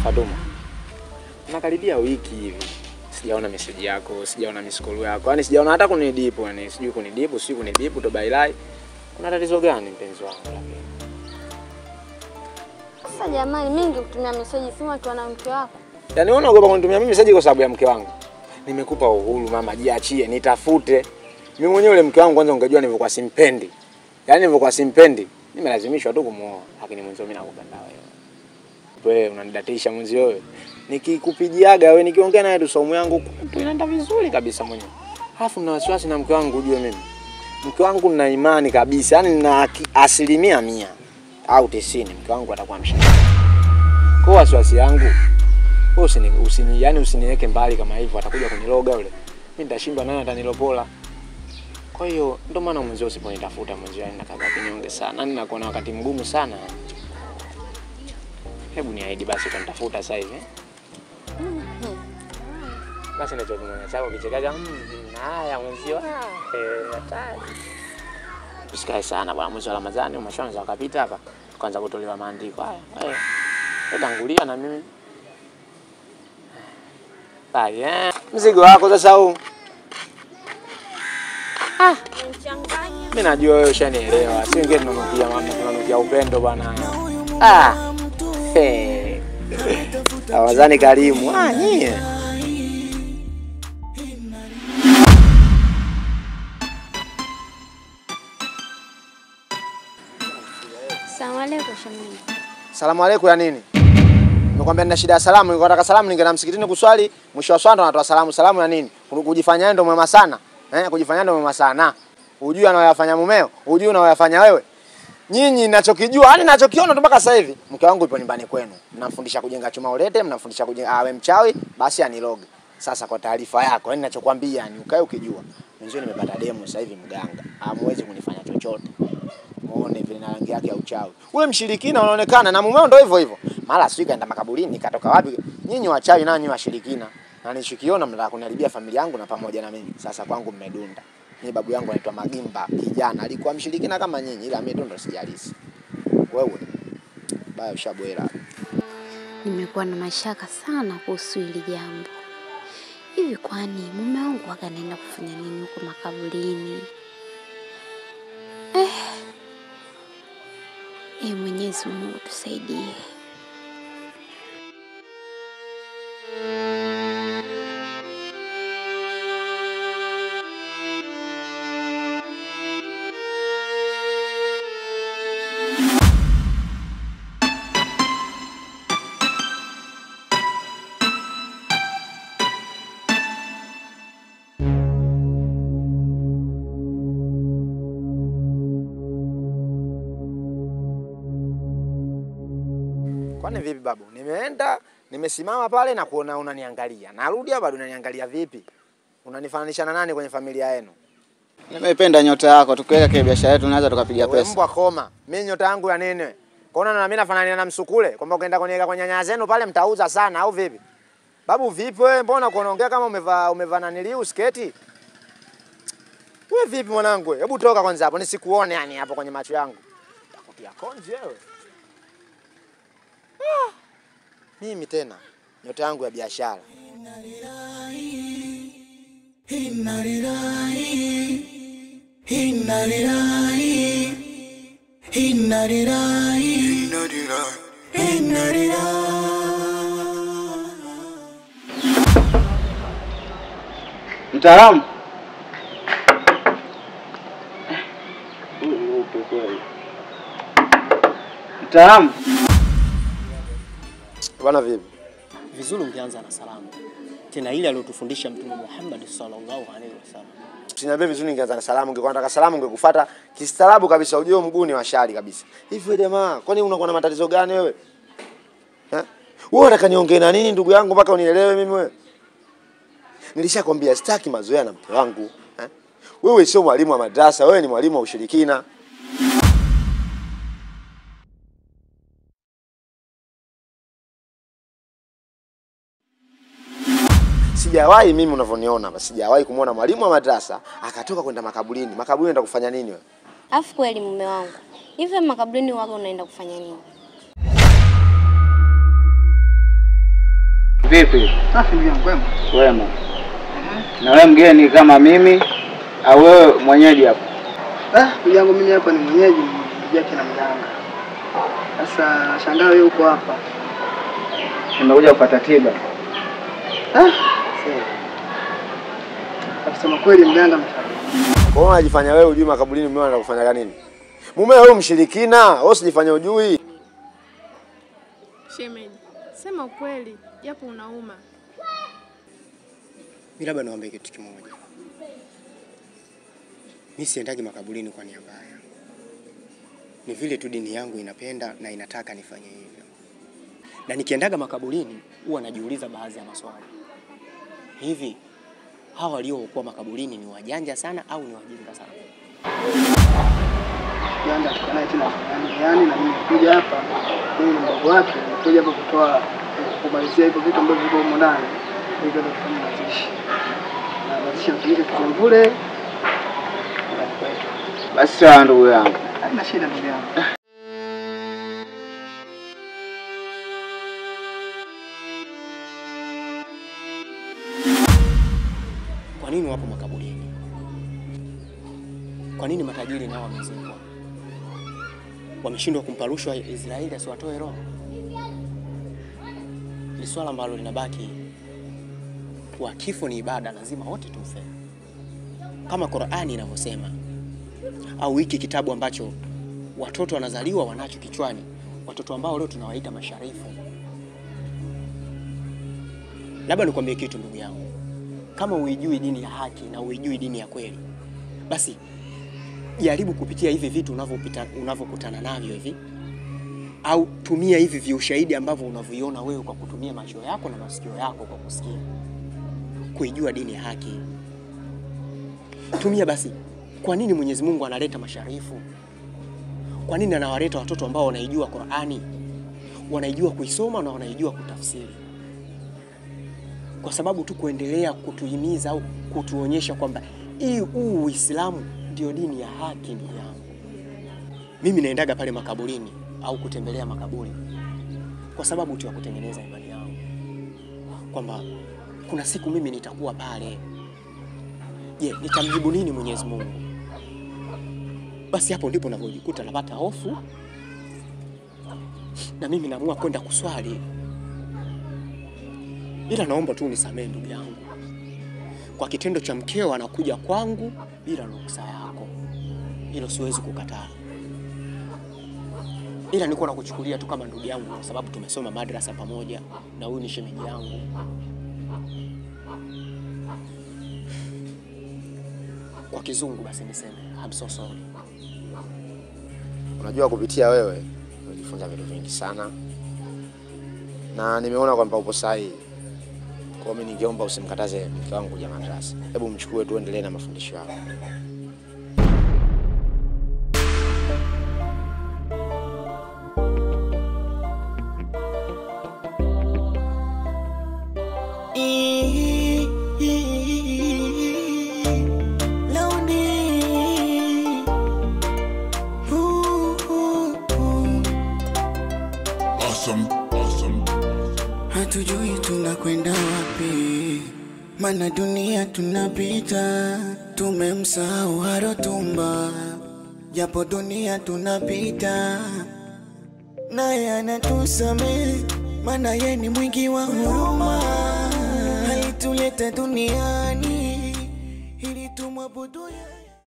Fatuma, nakaribia wiki hivi sijaona message yako, sijaona miss call yako. Yaani sijaona hata kunidipu, yani sijui kunidipu, sijui kunibipu to bailai. Kuna tatizo gani mpenzi wangu lakini? Sasa jamani, mimi ningekutumia message simu tu na mke wako. Yaani wewe unaogopa kunitumia mimi message kwa sababu ya mke wangu? Nimekupa uhuru mama, jiachie, nitafute. Mimi mwenyewe yule mke wangu kwanza ungejua nilivyokuwa simpendi. Yaani nilivyokuwa simpendi, nimelazimishwa tu kumuoa, lakini mwanzo mimi nakupenda wewe. Wewe unanidatisha mwenzi wewe. Nikikupigiaga wewe nikiongea naye tu saumu yangu tunaenda vizuri kabisa mwenyewe. Alafu na wasiwasi na mke wangu ujue mimi. Mke wangu nina imani kabisa, yani na 100% au 90 mke wangu atakuwa mshindi. Kwa wasiwasi yangu usiniweke mbali kama hivyo, atakuja kuniloga yule. Mimi nitashindwa nani atanilopola. Kwa hiyo ndio maana mwenzi usiponitafuta mwenzi wangu nakaga kinyonge sana. Yaani nakuwa na wakati mgumu sana. Hebu niahidi basi utanitafuta sasa hivi. Basi nacho kimwana chako kichekaga haya mwenzio. Hatari. Usikae sana bwana, mwezi wa Ramadhani umeshaanza wakapita hapa. Kwanza kutolewa maandiko haya. Tangulia na mimi. Bye. Mzigo wako sasa huu. Nichanganye. Mimi najua wewe ushanielewa. Si wengine tunanukia mama, tunanukia upendo bwana. Ramadhani karimu. Nyie. Asalamu alaykum shamani. Salamu alaykum ya nini? Nimekwambia nina shida ya salamu, nilikuwa nataka salamu ningeenda msikitini kuswali, mwisho wa swala natoa salamu. Salamu ya nini? Kujifanya ndio mwema sana. Kujifanya ndio mwema sana. Unajua anayofanya mumeo, unajua unayofanya wewe. Nyinyi ninachokijua, yani ninachokiona tu mpaka sasa hivi. Mke wangu yupo nyumbani kwenu. Mnamfundisha kujenga chuma ulete, mnamfundisha kujenga awe mchawi, basi aniloge. Sasa kwa taarifa yako, yani ninachokuambia yani ukae ukijua. Mwenyewe nimepata demo sasa hivi mganga. Hamwezi kunifanya chochote. Muone vile na rangi yake ya uchawi. Ule mshirikina unaonekana na mumeo ndio hivyo hivyo. Mara sio kaenda makaburini, katoka wapi? Nyinyi wachawi nanyi washirikina. Na nishikiona mnataka kuniharibia familia yangu na pamoja na mimi. Sasa kwangu mmedunda. Mimi babu yangu anaitwa Magimba, kijana alikuwa mshirikina kama nyinyi, ila mimi ndo sijalisi. Wewe baya ushabwela. Nimekuwa na mashaka sana kuhusu hili jambo. Hivi kwani mume wangu akaenda kufanya nini huko makaburini? Mwenyezi Mungu tusaidie. Kwani vipi babu? Nimeenda, nimesimama pale na kuona unaniangalia. Narudi hapa bado unaniangalia vipi? Unanifananisha na nani kwenye familia yenu? Nimependa nyota yako, tukiweka kwa biashara yetu tunaweza tukapiga pesa. Mbwa koma. Mimi nyota yangu ya nini? Kwaona na mimi nafanania na msukule, kwamba ukaenda kuniweka kwenye nyanya zenu pale mtauza sana au vipi? Babu vipi wewe? Mbona kunaongea kama umevaa naniliu sketi? Wewe vipi mwanangu? Hebu toka kwanza hapo nisikuone yani hapo kwenye macho yangu. Takutia konzi wewe. Mimi tena nyota yangu ya biashara. Mtaalamu. Mtaalamu. Bwana vipi? Vizuri ungeanza na salamu. Tena ile aliyotufundisha Mtume Muhammad sallallahu alaihi wasallam. Usiniambie vizuri ningeanza na salamu, ungekuwa nataka salamu ungekufuata kistaarabu kabisa, ujue mguu ni washari kabisa. Hivi wewe jamaa, kwani unakuwa na matatizo gani wewe? Wewe unataka niongee na nini ndugu yangu mpaka unielewe mimi wewe? Nilishakwambia sitaki mazoea na mke wangu. Wewe sio mwalimu wa madrasa, wewe ni mwalimu wa ushirikina. sijawahi mimi unavyoniona basi sijawahi kumuona mwalimu wa madrasa akatoka kwenda makaburini. Makaburini anaenda kufanya nini wewe? Afu kweli mume wangu, hivi makaburini wako unaenda kufanya nini? Vipi? Safi ndugu yangu, wema. Wema. Na wewe mgeni kama mimi au wewe mwenyeji hapa? Ndugu yangu mimi hapa ni mwenyeji, ndugu yake na mganga. Sasa nashangaa wewe uko hapa. Nimekuja kupata tiba. Sawa. Akisema kweli mganga amefariki. Kwa hiyo unajifanya wewe ujui makaburini mume anaenda kufanya nini? Mume wewe mshirikina, wewe usijifanye ujui. Shemeji, sema ukweli, japo unauma. Mimi labda niwaambie kitu kimoja. Mimi siendagi makaburini kwa nia mbaya. Ni vile tu dini yangu inapenda na inataka nifanye hivyo. Na nikiendaga makaburini huwa najiuliza baadhi ya maswali. Hivi hawa waliokuwa makaburini ni wajanja sana au ni wajinga sana? Yanga tukanaye tena yani na mimi kuja hapa mimi ni mdogo wake, nimekuja hapa kutoa kumalizia hivyo vitu ambavyo viko huko ndani. Hivyo ndio kufanya mazishi. Na mazishi mtulike kule. Basi sawa ndugu yangu. Hakuna shida ndugu yangu. Kwa nini wapo makaburini? Kwa nini matajiri nao wamezikwa? Wameshindwa kumpa rushwa Israeli asiwatoe roho? Ni swala ambalo linabaki kwa kifo ni ibada, lazima wote tufe. Kama Qur'ani inavyosema. Au hiki kitabu ambacho watoto wanazaliwa wanacho kichwani, watoto ambao leo tunawaita masharifu. Labda nikwambie kitu ndugu yangu. Kama uijui dini ya haki na uijui dini ya kweli, basi jaribu kupitia hivi vitu unavyokutana navyo hivi, au tumia hivi viushahidi ambavyo unaviona wewe kwa kutumia macho yako na masikio yako kwa kusikia, kuijua dini ya haki. Tumia basi. Kwa nini Mwenyezi Mungu analeta masharifu? Kwa nini anawaleta watoto ambao wanaijua Qur'ani, wanaijua kuisoma na wanaijua kutafsiri? Kwa sababu tu kuendelea kutuhimiza au kutuonyesha kwamba Uislamu ndio dini ya haki. Ndugu yangu, mimi naendaga pale makaburini au kutembelea makaburi kwa sababu tu ya kutengeneza imani yangu, kwamba kuna siku mimi nitakuwa pale. Je, nitamjibu nini Mwenyezi Mungu? Basi hapo ndipo ninapojikuta napata hofu na mimi naamua kwenda kuswali. Ila naomba tu unisamehe ndugu yangu kwa kitendo cha mkeo anakuja kwangu bila ruhusa yako. Hilo siwezi kukataa. Ila niko nakuchukulia tu kama ndugu yangu kwa sababu tumesoma madrasa pamoja na huyu ni shemeji yangu. Kwa kizungu basi niseme I'm so sorry. Unajua kupitia wewe nimejifunza vitu vingi sana. Na nimeona kwamba upo sahihi. Kwa mimi ningeomba usimkataze mke wangu kuja madrasa. Hebu mchukue tuendelee na mafundisho yako. Hatujui tunakwenda wapi, mana dunia tunapita, tumemsahau Harotumba, japo dunia tunapita, naye anatusamehe, mana yeye ni mwingi wa huruma, alituleta duniani ili tumwabudu.